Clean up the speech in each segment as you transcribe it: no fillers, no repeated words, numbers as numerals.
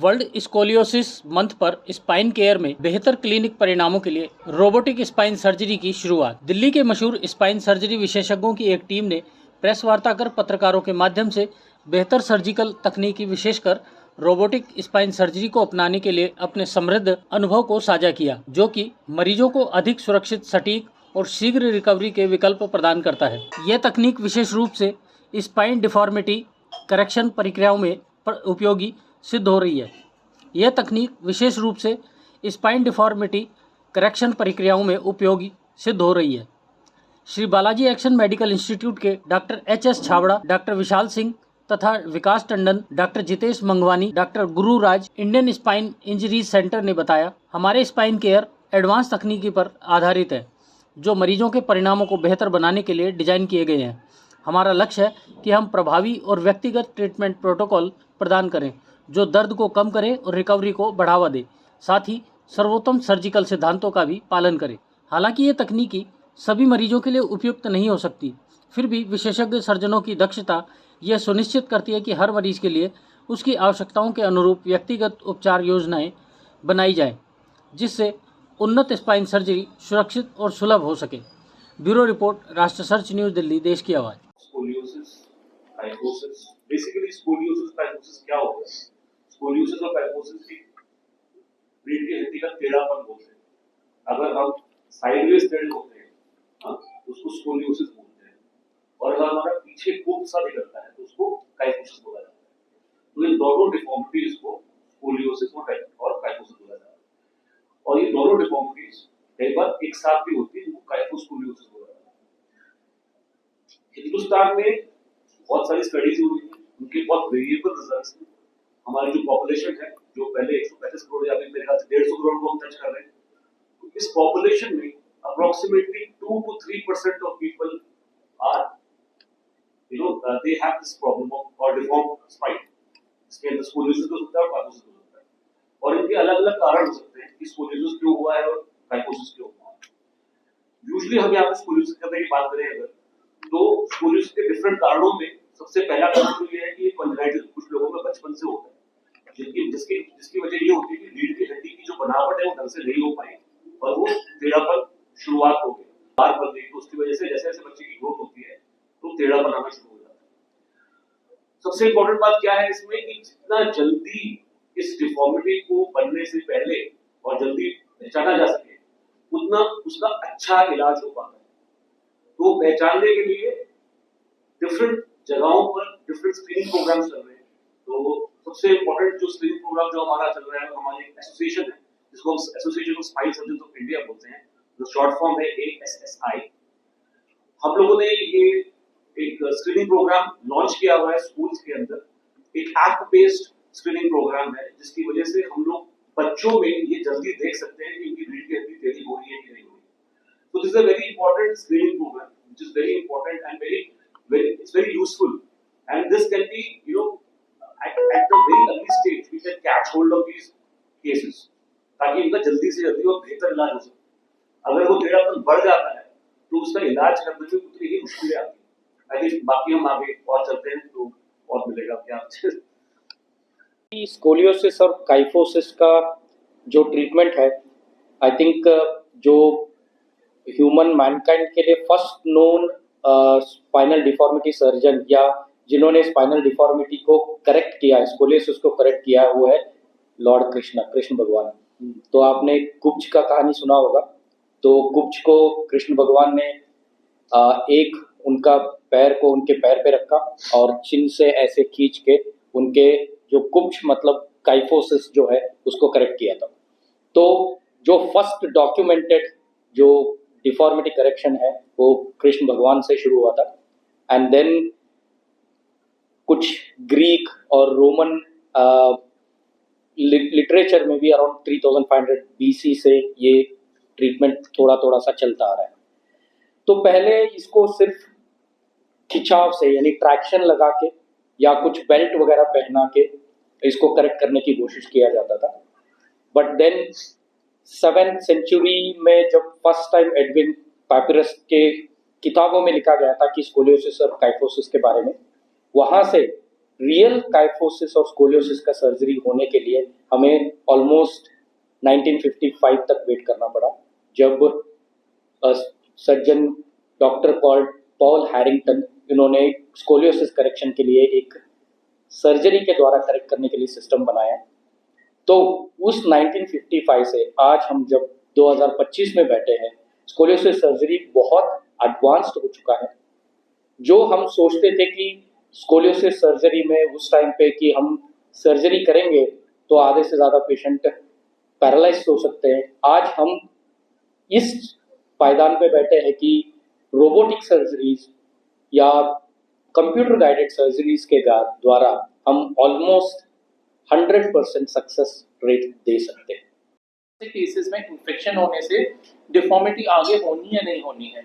World scoliosis month पर spine care में बेहतर क्लिनिक परिणामों के लिए रोबोटिक स्पाइन सर्जरी की शुरुआत। दिल्ली के मशहूर स्पाइन सर्जरी विशेषज्ञों की एक टीम ने प्रेस वार्ता कर पत्रकारों के माध्यम से बेहतर सर्जिकल तकनीकी विशेषकर रोबोटिक स्पाइन सर्जरी को अपनाने के लिए अपने समृद्ध अनुभव को साझा किया, जो कि मरीजों को अधिक सुरक्षित, सटीक और शीघ्र रिकवरी के विकल्प प्रदान करता है। यह तकनीक विशेष रूप से स्पाइन डिफॉर्मिटी करेक्शन प्रक्रियाओं में उपयोगी सिद्ध हो रही है। यह तकनीक विशेष रूप से स्पाइन डिफॉर्मिटी करेक्शन प्रक्रियाओं में उपयोगी सिद्ध हो रही है। Shri Balaji action medical institute के doctor H S. Chhabra, doctor Vishal Singh तथा Vikas Tandon, doctor Jitesh Mangwani, doctor Gururaj, Indian spine injuries centre ने बताया, हमारे स्पाइन केयर एडवांस तकनीकी पर आधारित है, जो मरीजों के परिणामों को बेहतर बनाने के लिए डिजाइन किए गए हैं। हमारा लक्ष्य है कि हम प्रभावी और व्यक्तिगत ट्रीटमेंट प्रोटोकॉल प्रदान करें, जो दर्द को कम करे और रिकवरी को बढ़ावा दे, साथ ही सर्वोत्तम सर्जिकल सिद्धांतों का भी पालन करे। हालांकि ये तकनीकी सभी मरीजों के लिए उपयुक्त नहीं हो सकती, फिर भी विशेषज्ञ सर्जनों की दक्षता यह सुनिश्चित करती है कि हर मरीज के लिए उसकी आवश्यकताओं के अनुरूप व्यक्तिगत उपचार योजनाएं बनाई जाएं, जिससे उन्नत स्पाइन सर्जरी सुरक्षित और सुलभ हो सके। ब्यूरो रिपोर्ट, राष्ट्र सर्च न्यूज़, दिल्ली, देश की आवाज़। Scoliosis, kyphosis, basically scoliosis kyphosis क्या होता है? स्कोलियोसिस और काइफोसिस की रीढ़ की हड्डी का टेढ़ापन बोलते हैं। अगर हम साइडवेज टेढ़े होते हैं, हाँ, तो उसको स्कोलियोसिस बोलते हैं, और अगर हमारा पीछे कोप सा निकलता है तो उसको काइफोसिस बोला जाता है। तो इन दोनों डिफॉर्मिटीज को स्कोलियोसिस और काइफोसिस बोला जाता है, और ये दोनों डिफॉर्मिटीज कई बार एक साथ भी होती है, वो काइफोस्कोलियोसिस बोला जाता है। हिंदुस्तान में बहुत सारी स्टडीज हुई हैं, उनके बहुत वेरिएबल रिजल्ट्स हैं। हमारी जो पॉपुलेशन है, जो पहले 135 करोड़ या फिर मेरे ख्याल से 150 करोड़ को हम टच कर रहे हैं, तो इस पॉपुलेशन में approximately 2 to 3% of people are they have this problem of और डिफॉर्म स्पाइन। इसके अंदर स्कोलियोसिस हो सकता है और काइफोसिस हो सकता है, और इनके अलग अलग कारण हो सकते हैं कि स्कोलियोसिस क्यों हुआ है और काइफोसिस क्यों हुआ है। यूजुअली हम यहाँ पे स्कोलियोसिस करने की बात करें अगर, तो स्कोलियोसिस के डिफरेंट कारणों में सबसे पहला कारण तो ये है कि कॉन्जेनाइटल कुछ लोगों में बचपन से होता है, जिसकी वजह ये होती है कि रीढ़ की हड्डी की जो बनावट है वो ढंग से नहीं हो पाई और वो टेढ़ापन शुरुआत हो गई, बार बन गई, तो उसकी वजह से जैसे जैसे बच्चे की ग्रोथ होती है तो टेढ़ापन आना शुरू हो जाता है। सबसे इंपॉर्टेंट बात क्या है इसमें कि जितना जल्दी इस डिफॉर्मिटी को बनने से पहले और जल्दी पहचाना जा सके, उतना उसका अच्छा इलाज हो पाता है। तो पहचानने के लिए डिफरेंट जगहों पर डिफरेंट स्क्रीनिंग प्रोग्राम्स चल रहे हैं। तो सबसे इंपॉर्टेंट जो स्क्रीनिंग प्रोग्राम जो हमारा चल रहा है, हमारी एसोसिएशन है, जिसको हम association of spine surgeons of India बोलते हैं, जो शॉर्ट फॉर्म है ASSI। हम लोगों ने ये एक स्क्रीनिंग प्रोग्राम लॉन्च किया हुआ है स्कूल्स के अंदर। एक ऐप बेस्ड स्क्रीनिंग प्रोग्राम है, जिसकी वजह से हम लोग बच्चों में ये जल्दी देख सकते हैं कि उनकी रीढ़ की हड्डी टेढ़ी हो रही है कि नहीं हो रही है। So this is a very important screening program, which is very important and it's very useful, and this can be, at the very early stage we can catch hold of these cases, ताकि इनका जल्दी से जल्दी और बेहतर इलाज हो सके। अगर वो टेढ़ापन बढ़ जाता है तो उसका इलाज करने में उतनी ही मुश्किलें आती हैं। आई थिंक बाकी हम आगे और चलते हैं तो और मिलेगा क्या। स्कोलियोसिस और काइफोसिस का जो ट्रीटमेंट है, आई थिंक जो ह्यूमन मैनकाइंड के लिए first known spinal deformity surgeon या जिन्होंने स्पाइनल डिफॉर्मिटी को करेक्ट किया, स्कोलियोसिस को करेक्ट किया, वो है लॉर्ड कृष्ण भगवान। तो आपने कुब्ज का कहानी सुना होगा। तो कुब्ज को कृष्ण भगवान ने एक उनका पैर को उनके पैर पे रखा और चिन्ह से ऐसे खींच के उनके जो कुब्ज मतलब काइफोसिस जो है उसको करेक्ट किया था। तो जो फर्स्ट डॉक्यूमेंटेड जो डिफॉर्मिटी करेक्शन है वो कृष्ण भगवान से शुरू हुआ था, एंड देन कुछ ग्रीक और रोमन लिटरेचर में भी अराउंड 3500 BC से ये ट्रीटमेंट थोड़ा थोड़ा सा चलता आ रहा है। तो पहले इसको सिर्फ खिंचाव से यानी ट्रैक्शन लगा के या कुछ बेल्ट वगैरह पहना के इसको करेक्ट करने की कोशिश किया जाता था। बट देन 7th सेंचुरी में जब फर्स्ट टाइम एडविन पैपिरस के किताबों में लिखा गया था कि स्कोलियोसिस और काइफोसिस के बारे में, वहां से रियल काइफोसिस और स्कोलियोसिस का सर्जरी होने के लिए हमें ऑलमोस्ट 1955 तक वेट करना पड़ा, जब surgeon doctor called Paul Harrington, इन्होंने स्कोलियोसिस करेक्शन के लिए एक सर्जरी के द्वारा करेक्ट करने के लिए सिस्टम बनाया। तो उस 1955 से आज हम जब 2025 में बैठे हैं, स्कोलियोसिस सर्जरी बहुत एडवांस्ड हो चुका है। जो हम सोचते थे कि स्कोलियोसिस सर्जरी में उस टाइम पे कि हम सर्जरी करेंगे तो आधे से ज़्यादा पेशेंट पैरालाइज हो सकते हैं, आज हम इस पायदान पे बैठे हैं कि रोबोटिक सर्जरीज या कंप्यूटर गाइडेड सर्जरीज के द्वारा हम ऑलमोस्ट 100% सक्सेस रेट दे सकते हैं। केसेस में इन्फेक्शन होने से डिफॉर्मिटी आगे होनी या नहीं होनी है,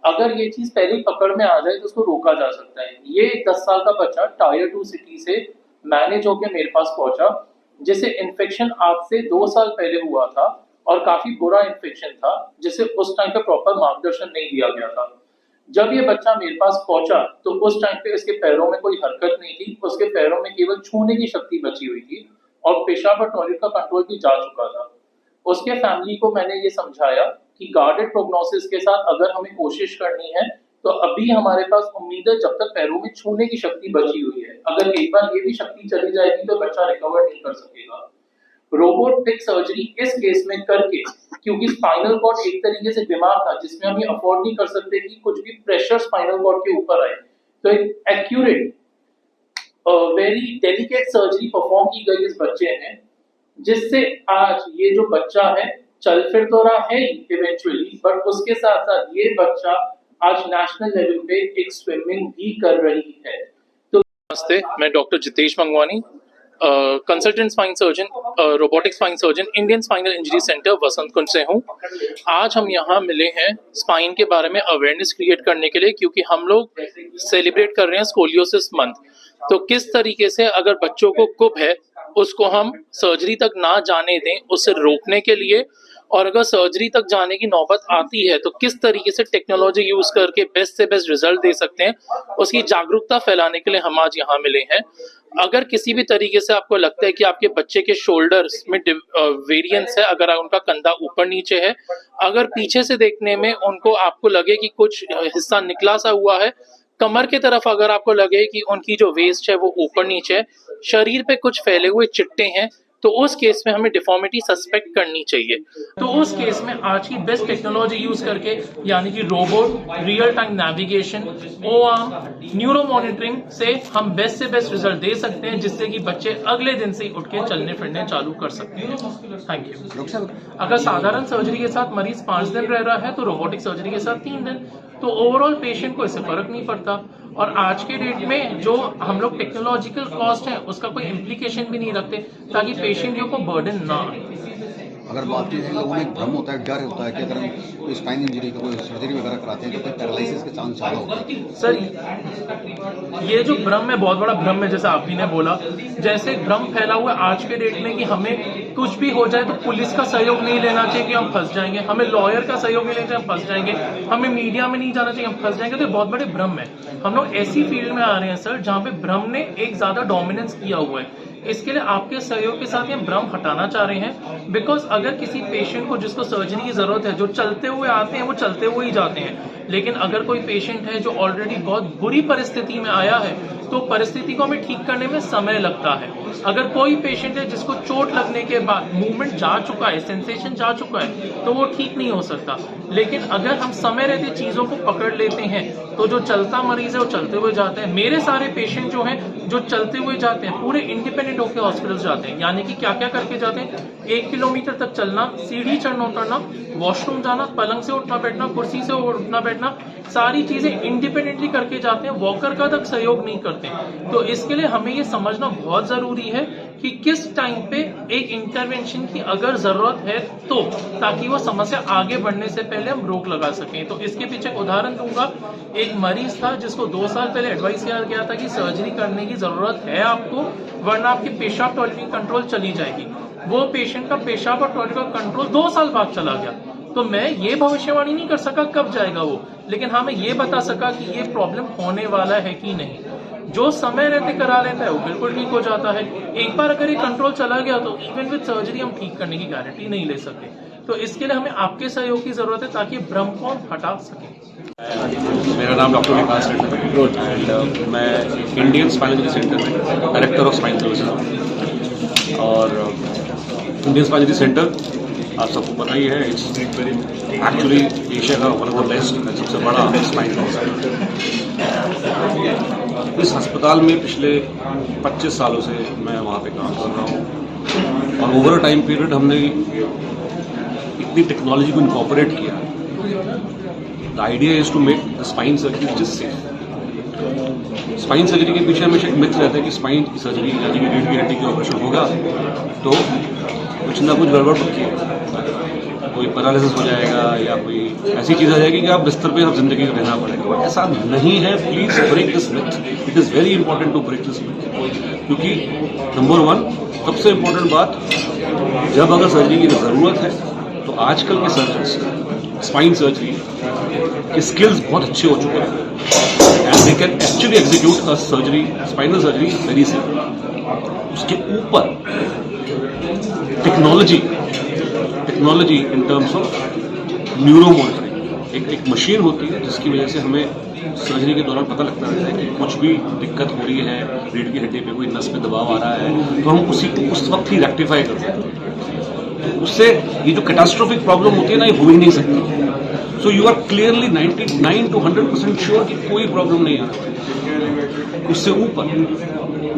अगर ये चीज पहले ही पकड़ में आ जाए तो उसको रोका जा सकता है। ये 10 साल का बच्चा टायर 2 सिटी से मैनेज होकर मेरे पास पहुंचा, जिसे इन्फेक्शन आज से 2 साल पहले हुआ था और काफी बुरा इन्फेक्शन था, जिसे उस टाइम पे प्रॉपर मार्गदर्शन नहीं दिया गया था। जब ये बच्चा मेरे पास पहुंचा तो उस टाइम पे इसके पैरों में कोई हरकत नहीं थी, उसके पैरों में केवल छूने की शक्ति बची हुई थी और पेशाब और टॉयलेट का कंट्रोल भी जा चुका था। उसके फैमिली को मैंने ये समझाया कि गार्डेड प्रोग्नोसिस के साथ अगर हमें कोशिश करनी है तो अभी हमारे पास उम्मीद है, जब तक पैरों में छूने की शक्ति बची हुई है। अगर एक बार ये भी शक्ति चली जाएगी तो बच्चा रिकवर नहीं कर सकेगा। रोबोटिक सर्जरी इस केस में करके, क्योंकि स्पाइनल कॉर्ड एक तरीके से बीमार था जिसमें हम ये अफोर्ड नहीं कर सकते कि कुछ भी प्रेशर स्पाइनल कॉर्ड के ऊपर आए, तो एक accurate very delicate surgery perform की गई इस बच्चे में, जिससे आज ये जो बच्चा है चल फिर तो रहा है इवेंचुअली, बट उसके साथ साथ ये बच्चा आज नेशनल लेवल पे एक स्विमिंग भी कर रही है। तो नमस्ते, मैं doctor Jitesh Mangwani, consultant spine surgeon, robotic spine surgeon, Indian spinal injury centre Vasant Kunj से हूँ। आज हम यहाँ मिले हैं स्पाइन के बारे में अवेयरनेस क्रिएट करने के लिए, क्योंकि हम लोग सेलिब्रेट कर रहे हैं स्कोलियोसिस मंथ। तो किस तरीके से अगर बच्चों को कुब है उसको हम सर्जरी तक ना जाने दें, उससे रोकने के लिए, और अगर सर्जरी तक जाने की नौबत आती है तो किस तरीके से टेक्नोलॉजी यूज करके बेस्ट से बेस्ट रिजल्ट दे सकते हैं, उसकी जागरूकता फैलाने के लिए हम आज यहाँ मिले हैं। अगर किसी भी तरीके से आपको लगता है कि आपके बच्चे के शोल्डर्स में वेरिएंस है, अगर उनका कंधा ऊपर नीचे है, अगर पीछे से देखने में उनको आपको लगे कि कुछ हिस्सा निकला सा हुआ है, कमर की तरफ अगर आपको लगे कि उनकी जो वेस्ट है वो ऊपर नीचे है, शरीर पे कुछ फैले हुए चिट्टे हैं, तो उस केस में हमें डिफॉर्मिटी सस्पेक्ट करनी चाहिए। तो उस केस में आज की बेस्ट टेक्नोलॉजी यूज करके, यानी कि robot, real time navigation, O arm, neuro monitoring से हम बेस्ट से बेस्ट रिजल्ट दे सकते हैं, जिससे कि बच्चे अगले दिन से ही उठ के चलने फिरने चालू कर सकते हैं। Thank you. अगर साधारण सर्जरी के साथ मरीज 5 दिन रह रहा है तो रोबोटिक सर्जरी के साथ 3 दिन, तो ओवरऑल पेशेंट को इससे फर्क नहीं पड़ता। और आज के डेट में जो हम लोग टेक्नोलॉजिकल कॉस्ट है उसका कोई इम्प्लीकेशन भी नहीं रखते, ताकि पेशेंट को बर्डन ना आए। अगर बात की जाए, लोगों में एक भ्रम होता है, डर होता है कि अगर हम कोई स्पाइन इंजरी का कोई सर्जरी वगैरह कराते हैं तो फिर पैरालिसिस के चांस ज़्यादा होते हैं। सर, ये जो भ्रम है बहुत बड़ा भ्रम है, जैसे आप ही ने बोला, जैसे भ्रम फैला हुआ है आज के डेट में कि हमें कुछ भी हो जाए तो पुलिस का सहयोग नहीं लेना चाहिए कि हम फंस जाएंगे, हमें लॉयर का सहयोग नहीं लेना चाहिए हम फंस जाएंगे, हमें मीडिया में नहीं जाना चाहिए हम फंस जाएंगे। तो बहुत बड़े भ्रम है। हम लोग ऐसी फील्ड में आ रहे हैं सर जहाँ पे भ्रम ने एक ज्यादा डोमिनेंस किया हुआ है। इसके लिए आपके सहयोग के साथ ये भ्रम हटाना चाह रहे हैं, बिकॉज अगर किसी पेशेंट को जिसको सर्जरी की जरूरत है, जो चलते हुए आते हैं वो चलते हुए ही जाते हैं, लेकिन अगर कोई पेशेंट है जो ऑलरेडी बहुत बुरी परिस्थिति में आया है तो परिस्थिति को हमें ठीक करने में समय लगता है। अगर कोई पेशेंट है जिसको चोट लगने के बाद मूवमेंट जा चुका है, सेंसेशन जा चुका है, तो वो ठीक नहीं हो सकता। लेकिन अगर हम समय रहते चीजों को पकड़ लेते हैं तो जो चलता मरीज है वो चलते हुए जाते हैं। मेरे सारे पेशेंट जो हैं जो चलते हुए जाते हैं, पूरे इंडिपेंडेंट होकर हॉस्पिटल जाते हैं। यानी कि क्या क्या करके जाते हैं, 1 किलोमीटर तक चलना, सीढ़ी चढ़ना उतरना, वॉशरूम जाना, पलंग से उठना बैठना, कुर्सी से उठना बैठना, सारी चीजें इंडिपेंडेंटली करके जाते हैं, वॉकर का तक सहयोग नहीं करते। तो इसके लिए हमें ये समझना बहुत जरूरी है कि किस टाइम पे एक इंटरवेंशन की अगर जरूरत है तो, ताकि वो समस्या आगे बढ़ने से पहले हम रोक लगा सकें। तो इसके पीछे एक उदाहरण दूंगा। एक मरीज था जिसको 2 साल पहले एडवाइस किया गया था कि सर्जरी करने की जरूरत है आपको, वरना आपकी पेशाब टॉयलेट की कंट्रोल चली जाएगी। वो पेशेंट का पेशाब और टॉयलेट का कंट्रोल 2 साल बाद चला गया। तो मैं ये भविष्यवाणी नहीं कर सका कब जाएगा वो, लेकिन हाँ मैं ये बता सका कि ये प्रॉब्लम होने वाला है कि नहीं। जो समय रहते करा लेता है वो बिल्कुल ठीक हो जाता है। एक बार अगर ये कंट्रोल चला गया तो इवन विद सर्जरी हम ठीक करने की गारंटी नहीं ले सकते। तो इसके लिए हमें आपके सहयोग की जरूरत है ताकि भ्रम को हम हटा सकें। मेरा नाम डॉक्टर विकास रेड्डी एंड मैं इंडियन स्पाइन इंजरी सेंटर में डायरेक्टर ऑफ स्पाइन सर्विसेज हूँ। और इंडियन स्पाइन इंजरी सेंटर आप सबको पता ही है, इट्स एक्चुअली एशिया का वन ऑफ द बेस्ट, सबसे बड़ा स्पाइन हॉस्पिटल। इस अस्पताल में पिछले 25 सालों से मैं वहाँ पे काम कर रहा हूँ और ओवर अ टाइम पीरियड हमने इतनी टेक्नोलॉजी को इनकॉर्पोरेट किया। The idea is to make the spine surgery just safe. Spine surgery के पीछे हमेशा एक मिथ रहता है कि स्पाइन की सर्जरी यानी कि रीढ़ की हड्डी की ऑपरेशन होगा तो कुछ ना कुछ गड़बड़ पक्की है, कोई पैरालिसिस हो जाएगा या कोई ऐसी चीज़ आ जाएगी कि आप बिस्तर पे आप जिंदगी में रहना पड़ेगा। ऐसा नहीं है, please break this myth. It is very important to break this myth, क्योंकि नंबर 1 सबसे इम्पोर्टेंट बात, जब अगर सर्जरी की ज़रूरत है तो आजकल के सर्जन्स स्पाइन सर्जरी के स्किल्स बहुत अच्छे हो चुके हैं and they can actually execute a surgery, spinal surgery very simple. उसके ऊपर technology in terms of neuro monitoring, एक मशीन होती है जिसकी वजह से हमें सर्जरी के दौरान पता लगता रहता है कि कुछ भी दिक्कत हो रही है, रीढ़ की हड्डी पे कोई नस पे दबाव आ रहा है तो हम उस वक्त ही रेक्टिफाई करते हैं। उससे ये जो कैटास्ट्रोफिक प्रॉब्लम होती है ना, ये हो ही नहीं सकती। So you are clearly 99 to 100% sure कि कोई प्रॉब्लम नहीं आ रहा। उससे ऊपर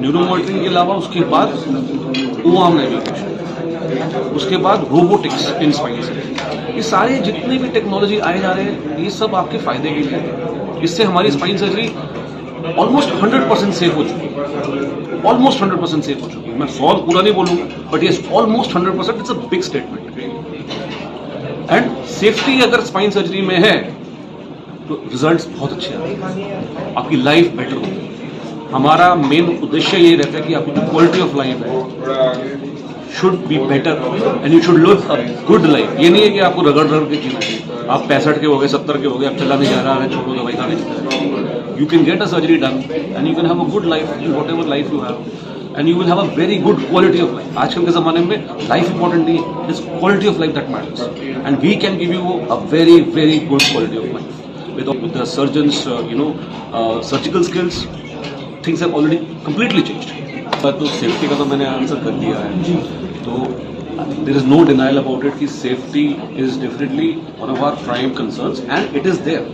न्यूरो मॉनिटरिंग के अलावा उसके बाद ओआर्म नेविगेशन, उसके बाद रोबोटिक्स इन स्पाइन सर्जरी, ये सारे जितने भी टेक्नोलॉजी आए जा रहे हैं ये सब आपके फायदे के लिए है। इससे हमारी स्पाइन सर्जरी ऑलमोस्ट 100% सेफ हो चुकी है, ऑलमोस्ट 100% सेफ हो चुकी है। मैं 100 पूरा नहीं बोलूंगा बट ये almost 100%, it's a big statement. And safety अगर स्पाइन सर्जरी में है तो रिजल्ट्स बहुत अच्छे आते हैं, आपकी लाइफ बेटर होगी। हमारा मेन उद्देश्य ये रहता है कि आपकी जो क्वालिटी ऑफ लाइफ है should be better and you should live a good life. ये नहीं है कि आपको रगड़ के जीना है, आप 65 के हो गए, 70 के हो गए, अब चला नहीं जा रहा है, छोड़ो दवाई खाने। You can get a surgery done and you can have a good life, whatever life you have, and you will have a very good quality of life. आजकल के ज़माने में लाइफ इंपॉर्टेंट नहीं है, it's quality of life that matters and we can give you a very very good quality of life with the surgeons surgical skills. Things have already completely changed. तो safety का तो मैंने answer कर दिया है, तो there is no denial about it कि safety is definitely one of our prime concerns and it is there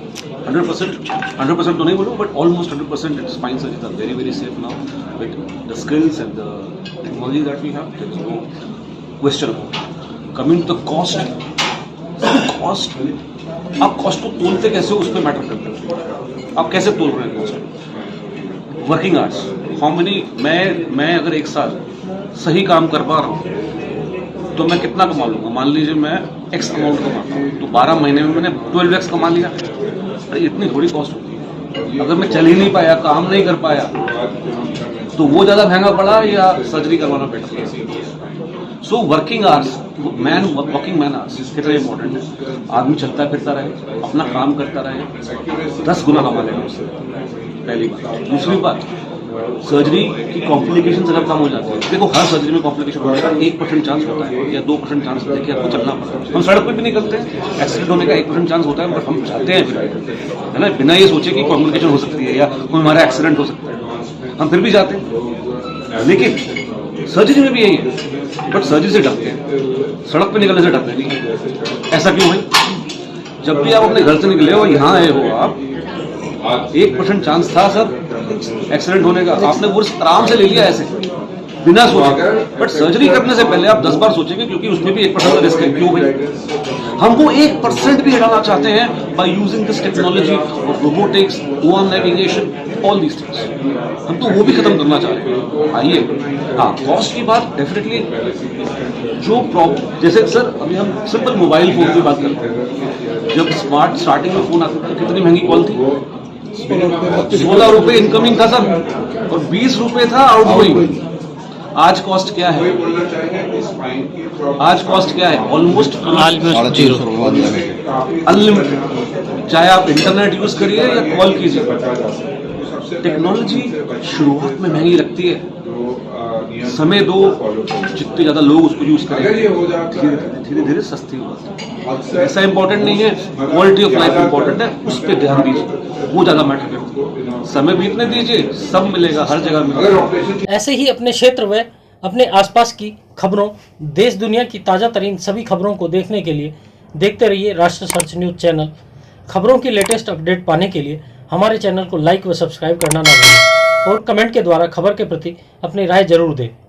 100% तो नहीं बोलूँ but almost 100%. Spine surgeries are very very safe now with the skills and the technology that we have. There is no question about it. Coming to the cost, आप cost को तोलते कैसे हो उस पर matter करता है। आप कैसे तोल रहे हैं cost? Working hours, how many, मैं अगर एक साल सही काम कर पा रहा हूँ तो मैं कितना कमा लूंगा। मान लीजिए मैं एक्स अमाउंट कमाता हूँ तो 12 महीने में मैंने 12x कमा लिया। अरे इतनी थोड़ी कॉस्ट होती है। अगर मैं चल ही नहीं पाया, काम नहीं कर पाया तो वो ज़्यादा महंगा पड़ा या सर्जरी करवाना better. So working hours, working man hours कितना इंपॉर्टेंट है। आदमी चलता फिरता रहे, अपना काम करता रहे, 10 गुना कमा लेगा उससे, पहली बात। दूसरी बात, सर्जरी की कॉम्प्लिकेशन अगर कम हो जाती है, देखो हर सर्जरी में कॉम्प्लिकेशन होने का 1% चांस होता है या 2% चांस होता है कि आपको चलना पड़ता है। हम सड़क पर भी निकलते हैं, एक्सीडेंट होने का 1% चांस होता है, बट हम जाते हैं है ना, बिना ये सोचे कि कॉम्प्लिकेशन हो सकती है या कोई हमारा एक्सीडेंट हो सकता है, हम फिर भी जाते हैं। लेकिन सर्जरी में भी यही है, बट सर्जरी से डरते हैं, सड़क पे निकलने से डरते नहीं। ऐसा क्यों है? जब भी आप अपने घर से निकले हो, यहाँ आए हो, आप 1% चांस था सर एक्सीडेंट होने का, आपने वो आराम से ले लिया ऐसे बिना सोचे। बट सर्जरी करने से पहले आप 10 बार सोचेंगे क्योंकि उसमें भी 1% का रिस्क है। क्यों भाई? हम वो 1% भी हटाना चाहते हैं by using this technology of robotics, O arm navigation, all these things. हम तो वो भी खत्म करना चाह रहे हैं। आइए, हाँ, कॉस्ट की बात डेफिनेटली जो प्रॉब्लम, जैसे सर अभी हम सिंपल मोबाइल फोन की बात करते हैं। जब स्टार्टिंग में फोन आता था कितनी महंगी कॉल थी? 16 रुपए इनकमिंग था सर और 20 रुपए था आउटगोइंग। आज कॉस्ट क्या है? आज कॉस्ट क्या है? Almost unlimited. चाहे आप इंटरनेट यूज करिए या कॉल कीजिए, टेक्नोलॉजी शुरुआत में महंगी लगती है, समय दो, जितने ज्यादा लोग उसको यूज करेंगे धीरे धीरे सस्ती होगी। ऐसा इंपॉर्टेंट नहीं है, क्वालिटी ऑफ लाइफ इंपॉर्टेंट है, उस पर ध्यान दीजिए, वो ज्यादा मैटर करता है। समय बीतने दीजिए, सब मिलेगा, हर जगह मिलेगा। ऐसे ही अपने क्षेत्र व अपने आसपास की खबरों, देश दुनिया की ताज़ा तरीन सभी खबरों को देखने के लिए देखते रहिए राष्ट्र सर्च न्यूज चैनल। खबरों की लेटेस्ट अपडेट पाने के लिए हमारे चैनल को लाइक व सब्सक्राइब करना ना भूलें और कमेंट के द्वारा खबर के प्रति अपनी राय जरूर दें।